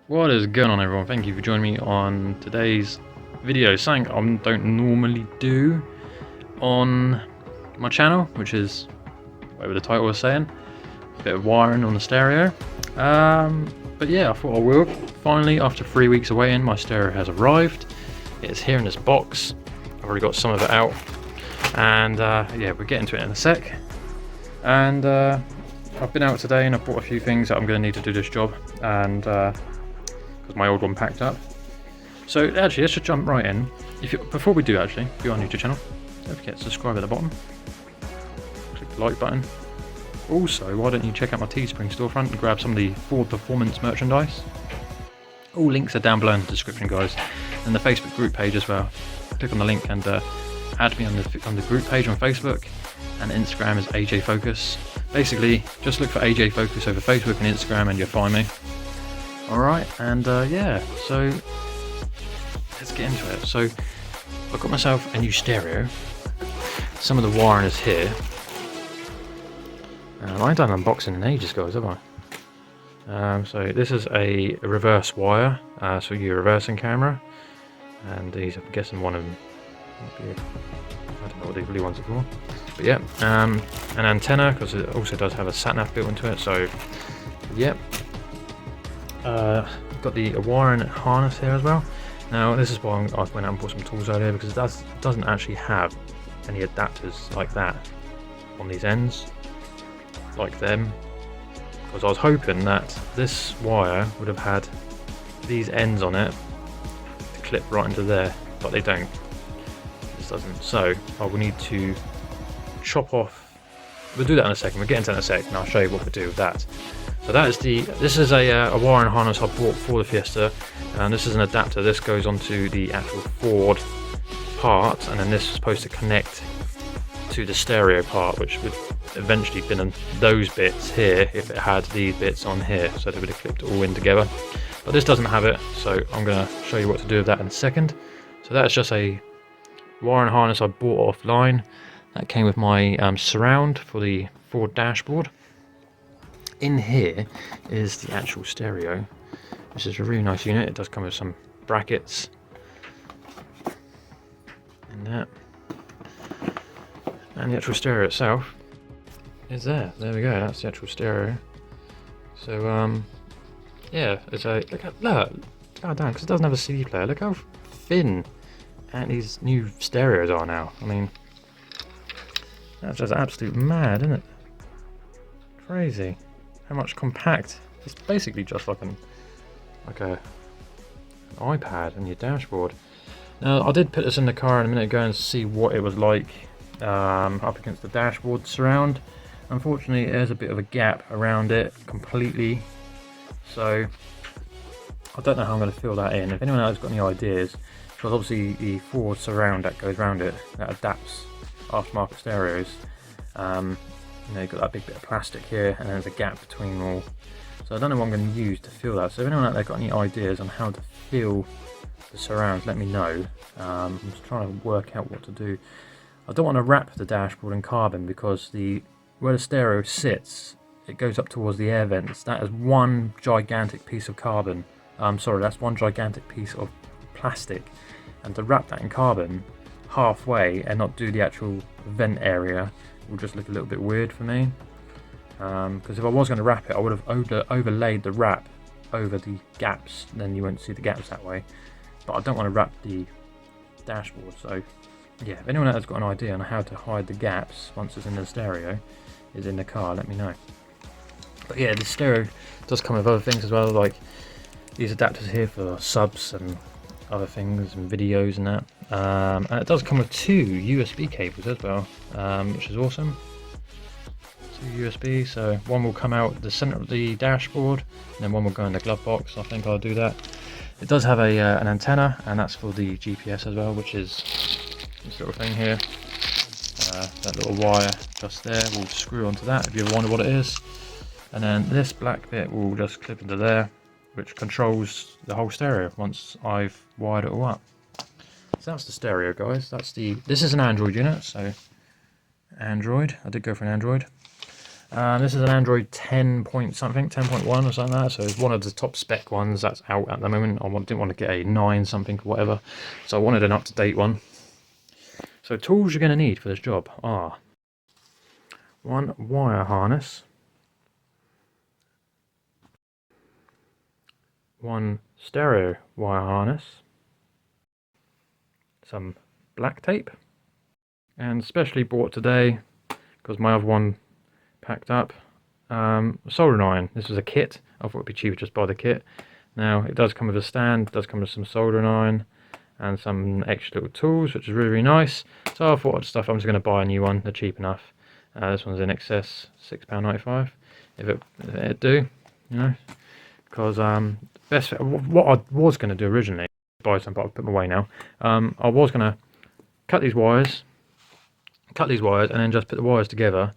What is going on, everyone? Thank you for joining me on today's video. Something I don't normally do on my channel, which is whatever the title was saying, a bit of wiring on the stereo. But yeah, I thought I will. Finally, after 3 weeks of waiting, my stereo has arrived. It's here in this box. I've already got some of it out, and yeah, we'll get into it in a sec. And I've been out today and I've bought a few things that I'm going to need to do this job, and because my old one packed up. So actually, let's just jump right in. Before we do, actually, if you're new to the channel, don't forget to subscribe at the bottom. Click the like button. Also, why don't you check out my Teespring storefront and grab some of the Ford Performance merchandise. All links are down below in the description, guys, and the Facebook group page as well. Click on the link and add me on the group page on Facebook, and Instagram is AJ Focus. Basically, just look for AJ Focus over Facebook and Instagram and you'll find me. Alright, and yeah, so let's get into it. So I've got myself a new stereo. Some of the wiring is here. I ain't done unboxing in ages, guys, have I? So this is a reverse wire, so your reversing camera, and these, I'm guessing one of them might be, I don't know what the blue ones are for, but yeah, an antenna, because it also does have a sat-nav built into it, so yep. Got the wiring harness here as well. Now this is why I went out and bought some tools out here, because it doesn't actually have any adapters like that on these ends, like them, because I was hoping that this wire would have had these ends on it to clip right into there, but they don't. This doesn't. So I will need to chop off. We'll do that in a second. We'll get into that in a sec, and I'll show you what we do with that. So that is this is a wiring harness I bought for the Fiesta, and this is an adapter. This goes onto the actual Ford part, and then this is supposed to connect to the stereo part, which would eventually been in those bits here if it had these bits on here, so they would have clipped it all in together. But this doesn't have it, so I'm going to show you what to do with that in a second. So that's just a wiring harness I bought offline. That came with my surround for the Ford dashboard. In here is the actual stereo. This is a really nice unit. It does come with some brackets and that, and the actual stereo itself is there. There we go. That's the actual stereo. So yeah, it's a look. God damn, because it doesn't have a CD player. Look how thin and these new stereos are now. I mean, that's just absolute mad, isn't it? Crazy. How much compact. It's basically just like an iPad on your dashboard. Now I did put this in the car in a minute ago and see what it was like up against the dashboard surround. Unfortunately, there's a bit of a gap around it completely, so I don't know how I'm going to fill that in. If anyone else has got any ideas, because obviously the Ford surround that goes around it, that adapts aftermarket stereos, you know, you've got that big bit of plastic here, and there's a gap between all. So I don't know what I'm going to use to fill that. So if anyone out there got any ideas on how to fill the surrounds, let me know. I'm just trying to work out what to do. I don't want to wrap the dashboard in carbon, because where the stereo sits, it goes up towards the air vents. That is one gigantic piece of carbon. Sorry, that's one gigantic piece of plastic. And to wrap that in carbon halfway and not do the actual vent area will just look a little bit weird for me. Because if I was going to wrap it, I would have overlaid the wrap over the gaps, then you won't see the gaps that way. But I don't want to wrap the dashboard, so yeah, if anyone has got an idea on how to hide the gaps once it's in the stereo, is in the car, let me know. But yeah, the stereo does come with other things as well, like these adapters here for subs and other things and videos and that. And it does come with 2 USB cables as well, which is awesome. 2 USB, so one will come out the center of the dashboard, and then one will go in the glove box. I think I'll do that. It does have an antenna, and that's for the GPS as well, which is this little thing here. That little wire just there will screw onto that if you ever wonder what it is. And then this black bit will just clip into there, which controls the whole stereo once I've wired it all up. So that's the stereo, guys. This is an Android unit, so Android. I did go for an Android. This is an Android 10 point something, 10.1 or something like that. So it's one of the top spec ones that's out at the moment. I didn't want to get a 9 something or whatever. So I wanted an up-to-date one. So tools you're going to need for this job are one wire harness, one stereo wire harness, some black tape, and specially bought today because my other one packed up, soldering iron. This is a kit. I thought it'd be cheaper just buy the kit. Now it does come with a stand, it does come with some soldering iron and some extra little tools, which is really, really nice. So I thought I'm just going to buy a new one. They're cheap enough. This one's in excess £6.95 if it do, you know, because what I was going to do originally, buy some, but I've put them away now. I was going to cut these wires, and then just put the wires together,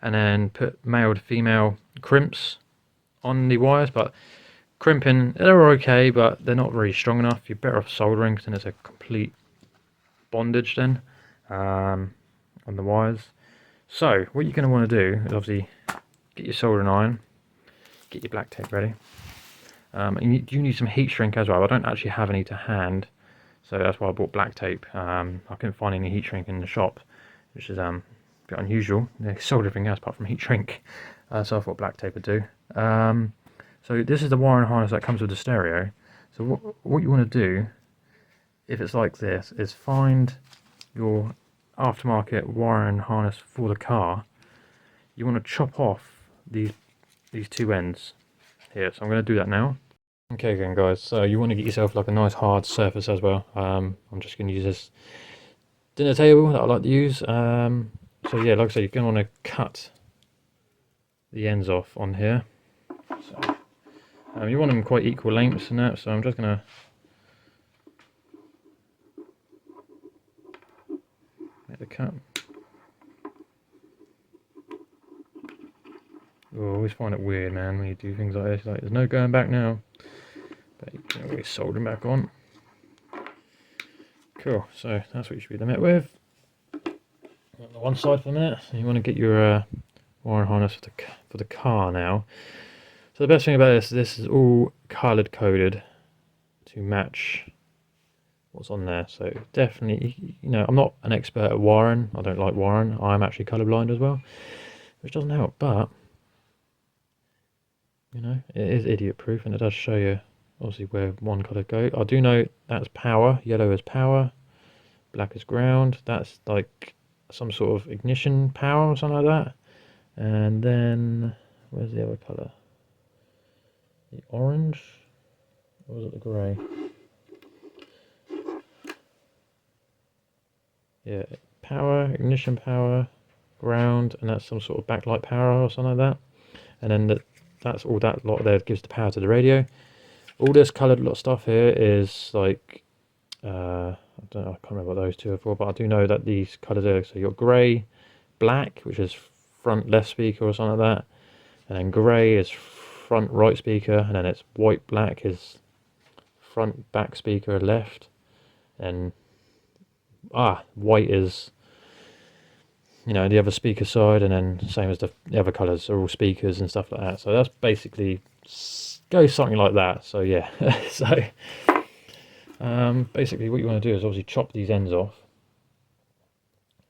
and then put male to female crimps on the wires. But crimping, they're okay, but they're not very strong enough. You're better off soldering, because then it's a complete bondage then on the wires. So what you're going to want to do is obviously get your soldering iron, get your black tape ready. And you do need some heat shrink as well. I don't actually have any to hand, so that's why I bought black tape. I couldn't find any heat shrink in the shop, which is a bit unusual. They sold everything else apart from heat shrink, so I thought black tape would do. So this is the wiring harness that comes with the stereo. So what you want to do, if it's like this, is find your aftermarket wiring harness for the car. You want to chop off these two ends here. So I'm going to do that now. Okay again guys, so you want to get yourself like a nice hard surface as well. I'm just going to use this dinner table that I like to use. So yeah, like I said, you're going to want to cut the ends off on here. So you want them quite equal lengths and that, so I'm just going to make the cut. Oh, I always find it weird, man, when you do things like this. Like, there's no going back now, but you can always solder them back on. Cool, so that's what you should be met with. On the one side for a minute, you want to get your wiring harness for the car now. So the best thing about this is all coloured coded to match what's on there. So definitely, you know, I'm not an expert at wiring. I don't like wiring. I'm actually colourblind as well, which doesn't help, but you know, it is idiot proof, and it does show you obviously where one colour goes. I do know that's power. Yellow is power, black is ground. That's like some sort of ignition power or something like that. And then where's the other colour? The orange, or was it the grey? Yeah, power, ignition power, ground, and that's some sort of backlight power or something like that. And then that's all that lot there gives the power to the radio. All this coloured lot of stuff here is like, I don't know, I can't remember what those two are for, but I do know that these colours are, so you've got grey, black, which is front left speaker or something like that, and then grey is front right speaker, and then it's white black is front back speaker left, and white is, you know, the other speaker side, and then same as the other colours are all speakers and stuff like that. So that's basically goes something like that. So yeah, so basically what you want to do is obviously chop these ends off.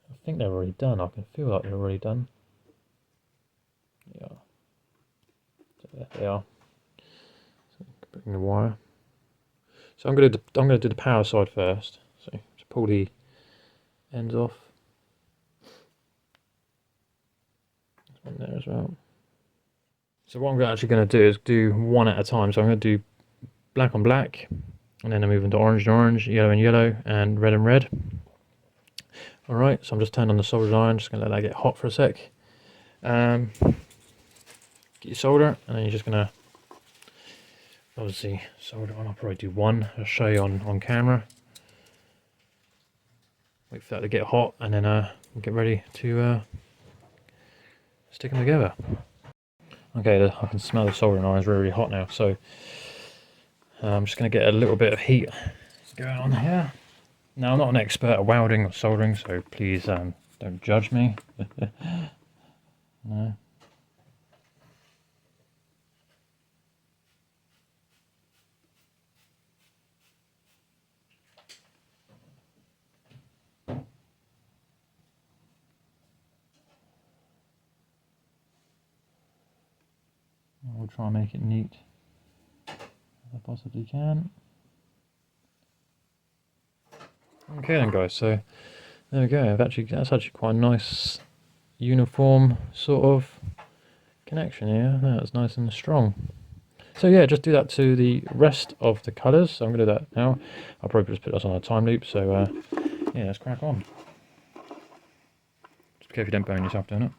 I think they're already done. I can feel like they're already done. Yeah, so there they are. So bring the wire. So I'm going to do the power side first. So just pull the ends off. There's one there as well. So what I'm actually going to do is do one at a time. So I'm going to do black on black, and then I move into orange and orange, yellow and yellow, and red. Alright, so I'm just turning on the soldering iron, just going to let that get hot for a sec. Get your solder, and then you're just going to obviously solder on. I'll probably do one, I'll show you on camera. Wait for that to get hot, and then get ready to stick them together. Okay, I can smell the soldering iron is really, really hot now, so I'm just going to get a little bit of heat going on here. Now, I'm not an expert at welding or soldering, so please don't judge me. No. will try and make it neat as I possibly can. Okay then guys, so there we go. That's actually quite a nice uniform sort of connection here. That's nice and strong. So yeah, just do that to the rest of the colours. So I'm going to do that now. I'll probably just put this on a time loop. So yeah, let's crack on. Just be careful you don't burn yourself doing it.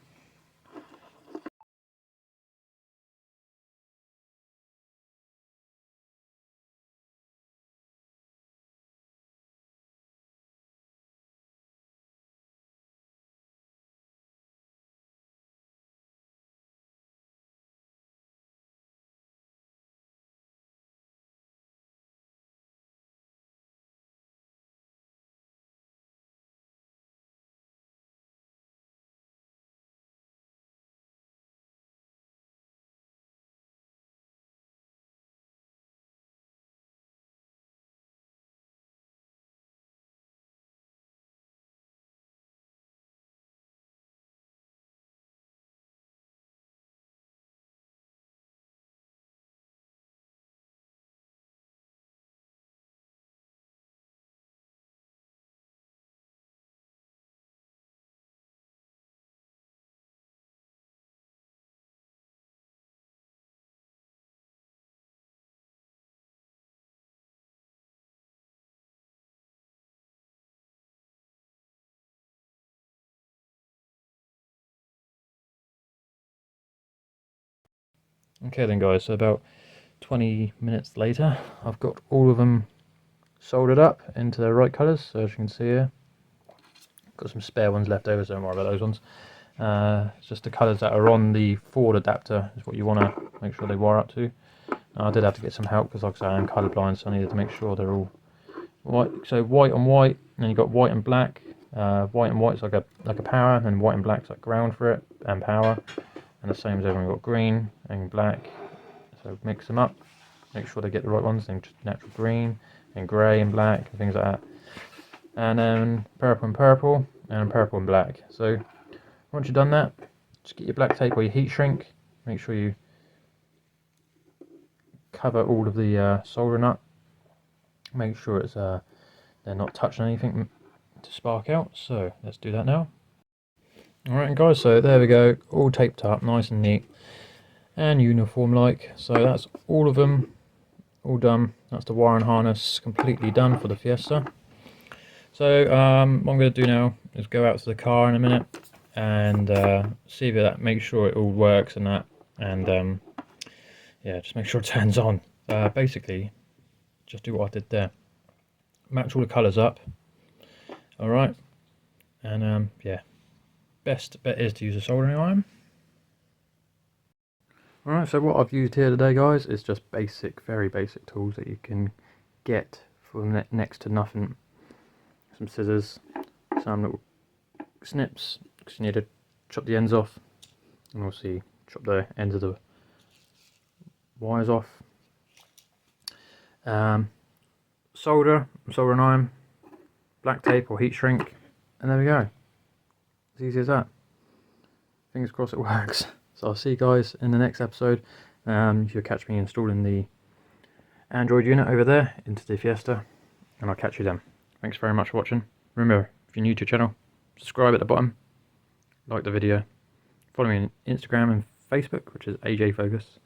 Okay then guys, so about 20 minutes later, I've got all of them soldered up into their right colours. So as you can see here, got some spare ones left over, so don't worry about those ones. It's just the colours that are on the forward adapter is what you want to make sure they wire up to. I did have to get some help because, like I say, I am colourblind, so I needed to make sure they're all white. So white on white, and then you've got white and black. White and white's like a power, and white and black's like ground for it and power. And the same as everyone, got green and black. So mix them up, make sure they get the right ones. Then just natural green and grey and black and things like that. And then purple and purple and black. So once you've done that, just get your black tape or your heat shrink. Make sure you cover all of the soldering up. Make sure it's they're not touching anything to spark out. So let's do that now. Alright guys, so there we go, all taped up, nice and neat and uniform like. So that's all of them, all done. That's the wire and harness completely done for the Fiesta. So what I'm going to do now is go out to the car in a minute and see if that, make sure it all works and that, and yeah, just make sure it turns on. Basically, just do what I did there. Match all the colours up, alright, and yeah. Best bet is to use a soldering iron. Alright, so what I've used here today guys is just basic, very basic tools that you can get for next to nothing. Some scissors, some little snips, because you need to chop the ends off, and obviously chop the ends of the wires off. Soldering iron, black tape or heat shrink, and there we go. As easy as that. Fingers crossed it works. So I'll see you guys in the next episode. You'll catch me installing the Android unit over there into the Fiesta, and I'll catch you then. Thanks very much for watching. Remember, if you're new to the channel, subscribe at the bottom, like the video, follow me on Instagram and Facebook, which is AJ Focus,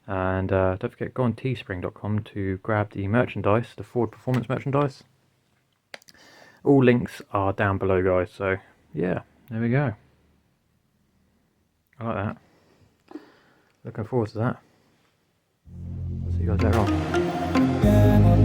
and don't forget, go on teespring.com to grab the merchandise, the Ford Performance merchandise. All links are down below guys, so yeah, there we go. I like that. Looking forward to that. I'll see you guys later on.